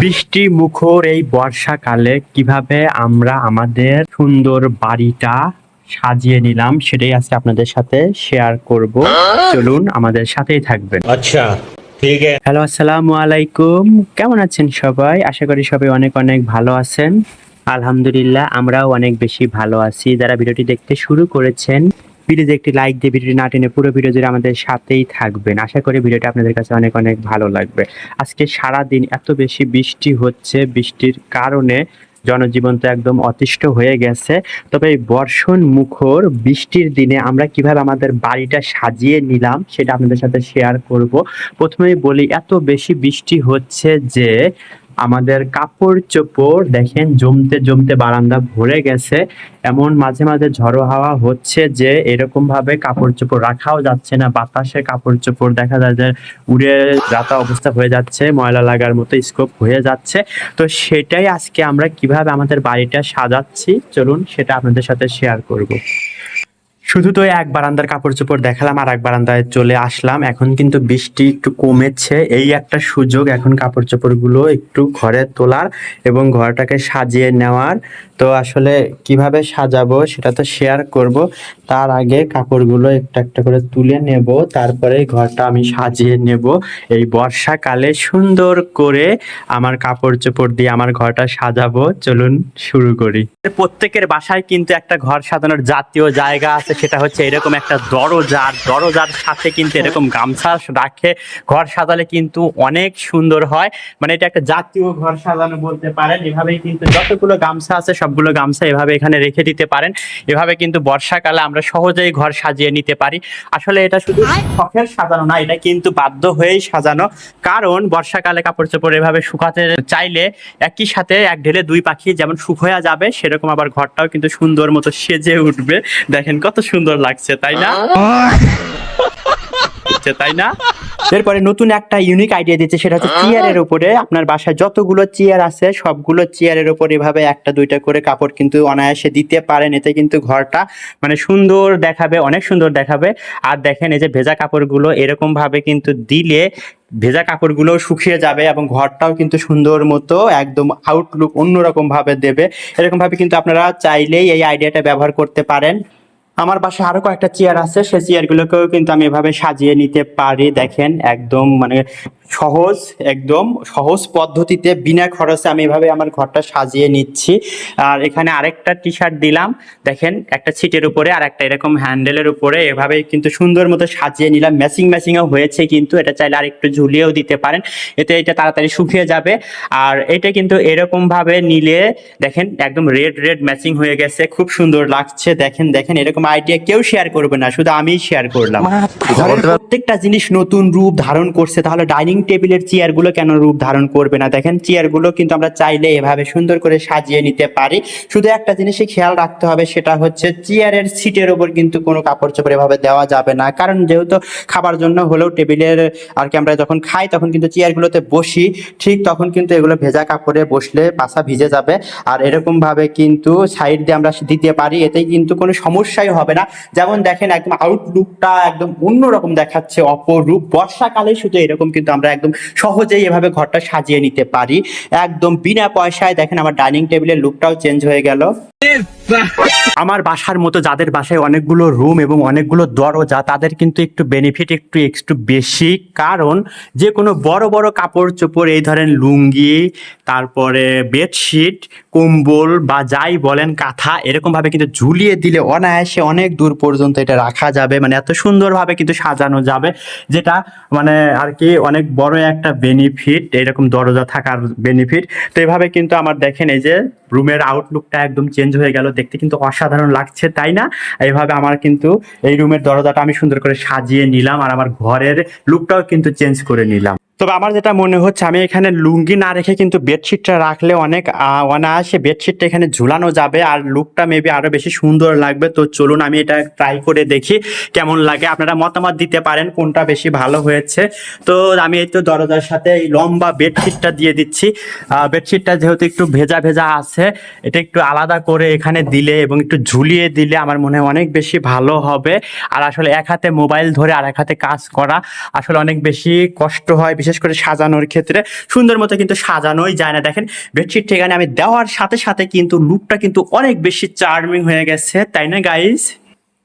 বৃষ্টি মুখর এই বর্ষাকালে কিভাবে আমরা আমাদের সুন্দর বাড়িটা সাজিয়ে নিলাম সেটাই আজকে আপনাদের সাথে শেয়ার করব। চলুন আমাদের সাথেই থাকবেন। अच्छा ठीक है। হ্যালো, আসসালামু আলাইকুম। কেমন আছেন সবাই? আশা করি সবাই অনেক অনেক ভালো আছেন। আলহামদুলিল্লাহ, আমরাও অনেক বেশি ভালো আছি। যারা ভিডিওটি দেখতে শুরু করেছেন, প্লিজ একটি লাইক দিয়ে ভিডিওটি না টেনে পুরো ভিডিও জুড়ে আমাদের সাথেই থাকবেন। আশা করি ভিডিওটা আপনাদের কাছে অনেক অনেক ভালো লাগবে। আজকে সারা দিন এত বেশি বৃষ্টি হচ্ছে, বৃষ্টির কারণে জনজীবন তো একদম অতিষ্ঠ হয়ে গেছে। তবে এই বর্ষণ মুখর বৃষ্টির দিনে আমরা কিভাবে আমাদের বাড়িটা সাজিয়ে নিলাম সেটা আপনাদের সাথে শেয়ার করব। প্রথমেই বলি, এত বেশি বৃষ্টি হচ্ছে যে আমাদের কাপড় চোপড় দেখেন জমতে জমতে বারান্দা ভরে গেছে। এমন মাঝে মাঝে ঝড়ো হাওয়া হচ্ছে যে এরকম ভাবে কাপড় চোপড় রাখাও যাচ্ছে না। বাতাসে কাপড় চোপড় দেখা যায় যে উড়ে যাতা অবস্থা হয়ে যাচ্ছে, ময়লা লাগার মতো স্কোপ হয়ে যাচ্ছে। তো সেটাই আজকে আমরা কিভাবে আমাদের বাড়িটা সাজাচ্ছি, চলুন সেটা আপনাদের সাথে শেয়ার করব। শুধু তো এক বারান্দার কাপড় চোপড় দেখালাম আর এক বারান্দায় চলে আসলাম। এখন কিন্তু বৃষ্টি একটু কমেছে, এই একটা সুযোগ এখন কাপড় চোপড় গুলো একটু ঘরে তোলার এবং ঘরটাকে সাজিয়ে নেওয়ার। তো আসলে কিভাবে সাজাবো সেটা তো শেয়ার করব। তার আগে কাপড়গুলো একটা একটা করে তুলে নেব, তারপরে ঘরটা আমি সাজিয়ে নেব। এই বর্ষাকালে সুন্দর করে আমার কাপড় চোপড় দিয়ে আমার ঘরটা সাজাবো। চলুন শুরু করি। প্রত্যেকের বাসায় কিন্তু একটা ঘর সাজানোর জাতীয় জায়গা আছে, সেটা হচ্ছে এরকম একটা দরজা। আর দরজার সাথে কিন্তু এরকম গামছা রাখে ঘর সাজালে কিন্তু অনেক সুন্দর হয়। মানে এটা একটা জাতীয় ঘর সাজানো বলতে পারেন। এভাবেই কিন্তু যতগুলো গামছা আছে সবগুলো গামছা এভাবে এখানে রেখে দিতে পারেন। এভাবে কিন্তু বর্ষাকালে আমরা সহজেই ঘর সাজিয়ে নিতে পারি। আসলে এটা শুধু শখের সাজানো না, এটা কিন্তু বাধ্য হয়েই সাজানো। কারণ বর্ষাকালে কাপড় চোপড় এভাবে শুকাতে চাইলে একই সাথে এক ঢেলে দুই পাখি যেমন শুকোয়া যাবে, সেরকম আবার ঘরটাও কিন্তু সুন্দর মতো সেজে উঠবে। দেখেন কত সুন্দর লাগছে, তাই না? তাই না? এরপরে নতুন একটা ইউনিক আইডিয়া দিচ্ছে, সেটা হচ্ছে চেয়ারের উপরে আপনার বাসায় যতগুলো চেয়ার আছে সবগুলো চেয়ারের উপর এভাবে একটা দুইটা করে কাপড় কিন্তু অনায়াসে দিতে পারেন। এতে কিন্তু ঘরটা মানে সুন্দর দেখাবে, অনেক সুন্দর দেখাবে। আর দেখেন এই যে ভেজা কাপড়গুলো এরকম ভাবে কিন্তু দিলে ভেজা কাপড়গুলো শুকিয়ে যাবে এবং ঘরটাও কিন্তু সুন্দর মতো একদম আউটলুক অন্যরকম ভাবে দেবে। এরকম ভাবে কিন্তু আপনারা চাইলেই এই আইডিয়াটা ব্যবহার করতে পারেন। আমার বাসায় আরো কয়েকটা চেয়ার আছে, সেই চেয়ারগুলোকেও কিন্তু আমি এভাবে সাজিয়ে নিতে পারি। দেখেন একদম মানে সহজ, একদম সহজ পদ্ধতিতে বিনা খরচে আমি এভাবে আমার ঘরটা সাজিয়ে নিচ্ছি। আর এখানে আরেকটা টি শার্ট দিলাম, দেখেন একটা ছিটের উপরে আর একটা এরকম হ্যান্ডেলের উপরে এভাবে কিন্তু সুন্দর মতো সাজিয়ে নিলাম। ম্যাচিং ম্যাচিংও হয়েছে, কিন্তু এটা চাইলে আর একটু ঝুলিয়েও দিতে পারেন, এতে এটা তাড়াতাড়ি শুকিয়ে যাবে। আর এটা কিন্তু এরকম ভাবে নিলে দেখেন একদম রেড রেড ম্যাচিং হয়ে গেছে, খুব সুন্দর লাগছে। দেখেন দেখেন এরকম আইডিয়া কেউ শেয়ার করবে না, শুধু আমিই শেয়ার করলাম। ঘরের প্রত্যেকটা জিনিস নতুন রূপ ধারণ করছে, তাহলে ডাইনিং টেবিলের চেয়ারগুলো কেন রূপ ধারণ করবে না? দেখেন চেয়ারগুলো কিন্তু আমরা চাইলে এভাবে সুন্দর করে সাজিয়ে নিতে পারি। শুধু একটা জিনিসই খেয়াল রাখতে হবে, সেটা হচ্ছে চেয়ারের সিটের উপর কিন্তু কোনো কাপড় চোপড় এভাবে দেওয়া যাবে না। কারণ যেহেতু খাবার জন্য হলেও টেবিলের আর কি আমরা যখন খাই তখন কিন্তু চেয়ারগুলোতে বসি, ঠিক তখন কিন্তু এগুলো ভেজা কাপড়ে বসলে পাছা ভিজে যাবে। আর এরকম ভাবে কিন্তু সাইড দিয়ে আমরা দিতে পারি, এতে কিন্তু কোনো সমস্যাই হবে না। যেমন দেখেন একদম আউটলুকটা একদম অন্যরকম দেখাচ্ছে, অপরূপ। বর্ষাকালে শুধু এরকম কিন্তু আমরা একদম সহজেই এভাবে ঘরটা সাজিয়ে নিতে পারি একদম বিনা পয়সায়। দেখেন আমার ডাইনিং টেবিলের লুকটাও চেঞ্জ হয়ে গেল। আমার বাসার মতো যাদের বাসায় অনেকগুলো রুম এবং অনেকগুলো দরজা, তাদের কিন্তু একটু বেনিফিট একটু বেশি। কারণ যে কোনো বড় বড় কাপড় চোপড়, এই ধরেন লুঙ্গি, তারপরে বেডশিট, কম্বল বা যাই বলেন কাঁথা, এরকম ভাবে কিন্তু ঝুলিয়ে দিলে অনায়াসে অনেক দূর পর্যন্ত এটা রাখা যাবে। মানে এত সুন্দরভাবে কিন্তু সাজানো যাবে, যেটা মানে আর কি অনেক বড় একটা বেনিফিট, এরকম দরজা থাকার বেনিফিট। তো এভাবে কিন্তু আমার দেখেন এই যে রুমের আউটলুকটা একদম চেঞ্জ হয়ে গেল, দেখতে কিন্তু অসাধারণ লাগছে, তাই না? এইভাবে আমার কিন্তু এই রুমের দরজাটা আমি সুন্দর করে সাজিয়ে নিলাম আর আমার ঘরের লুকটাও কিন্তু চেঞ্জ করে নিলাম। তবে আমার যেটা মনে হচ্ছে, আমি এখানে লুঙ্গি না রেখে কিন্তু বেডশিটটা রাখলে অনেক অনায়াসে বেডশিটটা এখানে ঝুলানো যাবে আর লুকটা মেবি আরো বেশি সুন্দর লাগবে। তো চলুন আমি এটা ট্রাই করে দেখি কেমন লাগে। আপনারা মতামত দিতে পারেন কোনটা বেশি ভালো হয়েছে। তো আমি এই তো দরজার সাথে এই লম্বা বেডশিটটা দিয়ে দিচ্ছি। বেডশিটটা যেহেতু একটু ভেজা ভেজা আছে, এটা একটু আলাদা করে এখানে দিলে এবং একটু ঝুলিয়ে দিলে আমার মনে হয় অনেক বেশি ভালো হবে। আর আসলে এক হাতে মোবাইল ধরে আর এক হাতে কাজ করা আসলে অনেক বেশি কষ্ট হয়, বিশেষ করে সাজানোর ক্ষেত্রে সুন্দর মতো কিন্তু সাজানোই যায় না। দেখেন বেডশিট ঠিকানে আমি দেওয়ার সাথে সাথে কিন্তু লুকটা কিন্তু অনেক বেশি চার্মিং হয়ে গেছে, তাই না গাইস?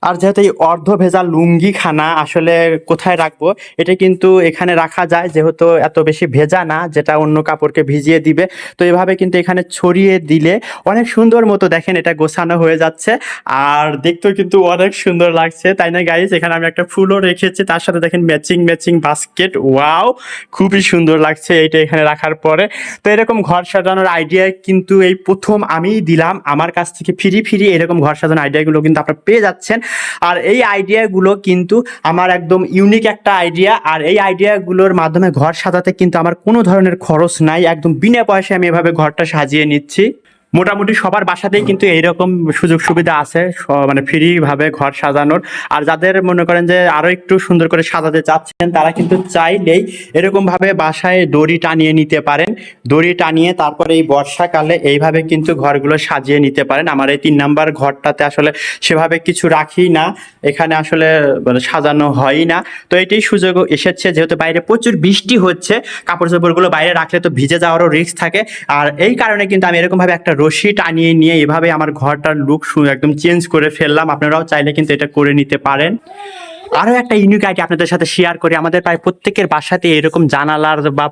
আর যেহেতু এই অর্ধ ভেজা লুঙ্গি খানা আসলে কোথায় রাখবো, এটা কিন্তু এখানে রাখা যায়, যেহেতু এত বেশি ভেজা না যেটা অন্য কাপড়কে ভিজিয়ে দিবে। তো এভাবে কিন্তু এখানে ছড়িয়ে দিলে অনেক সুন্দর মতো দেখেন এটা গোছানো হয়ে যাচ্ছে, আর দেখতেও কিন্তু অনেক সুন্দর লাগছে, তাই না গাইস? এখানে আমি একটা ফুলও রেখেছি, তার সাথে দেখেন ম্যাচিং ম্যাচিং বাস্কেট। ওয়াও, খুবই সুন্দর লাগছে এইটা এখানে রাখার পরে। তো এরকম ঘর সাজানোর আইডিয়া কিন্তু এই প্রথম আমিই দিলাম, আমার কাছ থেকে ফ্রি ফ্রি এরকম ঘর সাজানোর আইডিয়াগুলো কিন্তু আপনারা পেয়ে যাচ্ছেন। আর এই আইডিয়াগুলো কিন্তু আমার একদম ইউনিক একটা আইডিয়া, আর এই আইডিয়াগুলোর মাধ্যমে ঘর সাজাতে কিন্তু আমার কোনো ধরনের খরচ নাই, একদম বিনা পয়সায় আমি এভাবে ঘরটা সাজিয়ে নিচ্ছি। মোটামুটি সবার বাসাতেই কিন্তু এইরকম সুযোগ সুবিধা আছে, মানে ফ্রি ভাবে ঘর সাজানোর। আর যাদের মনে করেন যে আরো একটু সুন্দর করে সাজাতে চাচ্ছেন, তারা কিন্তু চাইলেই এরকম ভাবে বাসায় দড়ি টানিয়ে নিতে পারেন। দড়ি টানিয়ে তারপরে এই বর্ষাকালে এইভাবে কিন্তু ঘরগুলো সাজিয়ে নিতে পারেন। আমার এই 3 নাম্বার ঘরটাতে আসলে সেভাবে কিছু রাখি না, এখানে আসলে মানে সাজানো হয়ই না। তো এটাই সুযোগ এসেছে, যেহেতু বাইরে প্রচুর বৃষ্টি হচ্ছে, কাপড় চোপড়গুলো বাইরে রাখলে তো ভিজে যাওয়ারও রিস্ক থাকে। আর এই কারণে কিন্তু আমি এরকম ভাবে একটা রশি টানিয়ে নিয়ে এভাবে আমার ঘরটার লুক একদম চেঞ্জ করে ফেললাম। আপনারাও চাইলে কিন্তু এটা করে নিতে পারেন। আরো একটা ইউনিক আইডিয়া আপনাদের সাথে শেয়ার করি। আমাদের প্রায় প্রত্যেকের বাসাতে এরকম জানালার বা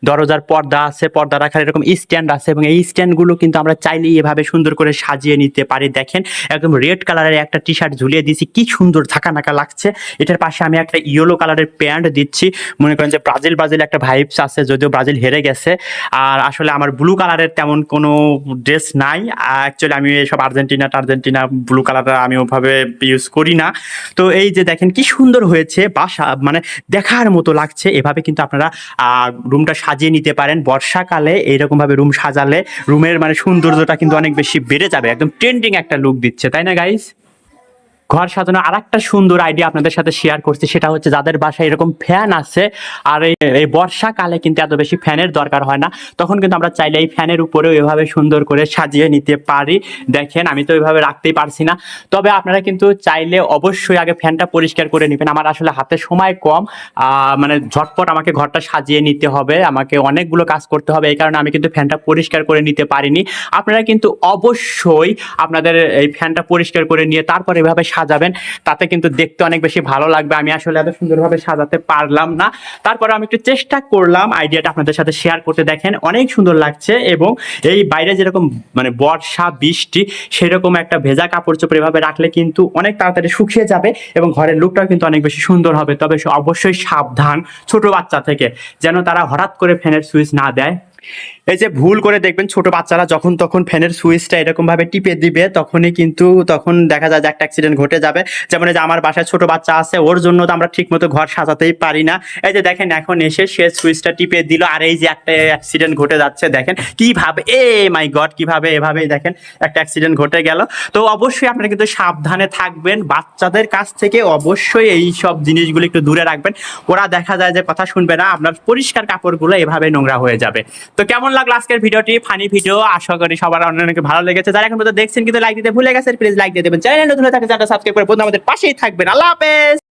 দরজার পর্দা আছে, পর্দা রাখার এরকম স্ট্যান্ড আছে, এবং এই স্ট্যান্ডগুলো কিন্তু আমরা চাইলেই এভাবে সুন্দর করে সাজিয়ে নিতে পারি। দেখেন একদম রেড কালারের একটা টি শার্ট ঝুলিয়ে দিয়েছি, কি সুন্দর ঝাঁকানাকা লাগছে। এটার পাশে আমি একটা ইয়েলো কালারের প্যান্ট দিচ্ছি, মনে করেন যে ব্রাজিল ব্রাজিল একটা ভাইবস আছে, যদিও ব্রাজিল হেরে গেছে। আর আসলে আমার ব্লু কালারের তেমন কোনো ড্রেস নাই, অ্যাকচুয়ালি আমি এসব আর্জেন্টিনা ব্লু কালারটা আমি ওভাবে ইউজ করি না। তো এই যে দেখেন কি সুন্দর হয়েছে, বাসা মানে দেখার মতো লাগছে। এভাবে কিন্তু আপনারা রুমটা সাজিয়ে নিতে পারেন। বর্ষাকালে এইরকম ভাবে রুম সাজালে রুমের মানে সৌন্দর্যটা কিন্তু অনেক বেশি বেড়ে যাবে, একদম ট্রেন্ডিং একটা লুক দিচ্ছে, তাই না গাইস? ঘর সাজানো আর একটা সুন্দর আইডিয়া আপনাদের সাথে শেয়ার করছি, সেটা হচ্ছে যাদের বাসায় এরকম ফ্যান আছে, আর এই বর্ষাকালে কিন্তু এত বেশি ফ্যানের দরকার হয় না, তখন কিন্তু আমরা চাইলে এই ফ্যানের উপরেও এভাবে সুন্দর করে সাজিয়ে নিতে পারি। দেখেন আমি তো এভাবে রাখতেই পারছি না, তবে আপনারা কিন্তু চাইলে অবশ্যই আগে ফ্যানটা পরিষ্কার করে নেবেন। আমার আসলে হাতে সময় কম, মানে ঝটপট আমাকে ঘরটা সাজিয়ে নিতে হবে, আমাকে অনেকগুলো কাজ করতে হবে, এই কারণে আমি কিন্তু ফ্যানটা পরিষ্কার করে নিতে পারিনি। আপনারা কিন্তু অবশ্যই আপনাদের এই ফ্যানটা পরিষ্কার করে নিয়ে তারপর এভাবে সাজাবেন, তাতে কিন্তু দেখতে অনেক বেশি ভালো লাগবে। আমি আসলে এত সুন্দরভাবে সাজাতে পারলাম না, তারপরে আমি একটু চেষ্টা করলাম আইডিয়াটা আপনাদের সাথে শেয়ার করতে। দেখেন অনেক সুন্দর লাগছে, এবং এই বাইরে যেরকম মানে বর্ষা বৃষ্টি, সেরকম একটা ভেজা কাপড় চোপড় এভাবে রাখলে কিন্তু অনেক তাড়াতাড়ি শুকিয়ে যাবে, এবং ঘরের লুকটাও কিন্তু অনেক বেশি সুন্দর হবে। তবে অবশ্যই সাবধান ছোট বাচ্চা থেকে, যেন তারা হঠাৎ করে ফ্যানের সুইচ না দেয়। এই যে ভুল করে দেখবেন ছোট বাচ্চারা যখন তখন ফ্যানের সুইচটা এরকম ভাবে টিপে দিবে, তখনই কিন্তু তখন দেখা যায় যে একটা অ্যাক্সিডেন্ট ঘটে যাবে। যেমন এই যে আমার বাসায় ছোট বাচ্চা আছে, ওর জন্য তো আমরা ঠিক মতো ঘর সাজাতেই পারি না। এই যে দেখেন এখন এসে সে সুইচটা টিপে দিল, আর এই যে একটা অ্যাক্সিডেন্ট ঘটে যাচ্ছে, দেখেন কিভাবে, মাই গড, কিভাবে এভাবেই দেখেন একটা অ্যাক্সিডেন্ট ঘটে গেল। তো অবশ্যই আপনারা কিন্তু সাবধানে থাকবেন, বাচ্চাদের কাছ থেকে অবশ্যই এই সব জিনিসগুলো একটু দূরে রাখবেন। ওরা দেখা যায় যে কথা শুনবে না, আপনার পরিষ্কার কাপড়গুলো এভাবে নোংরা হয়ে যাবে। তো কেমন লাগলো আজকের ভিডিওটি? ফানি ভিডিও, আশা করি সবার অনেক ভালো লেগেছে। যারা এখন পর্যন্ত দেখছেন কিন্তু লাইক দিতে ভুলে গেছেন, প্লিজ লাইক দিয়ে দেবেন। চ্যানেলে নতুন হয়ে থাকে চ্যানেলটা সাবস্ক্রাইব করে বন্ধু আমাদের পাশেই থাকবেন। আল্লাহ হাফেজ।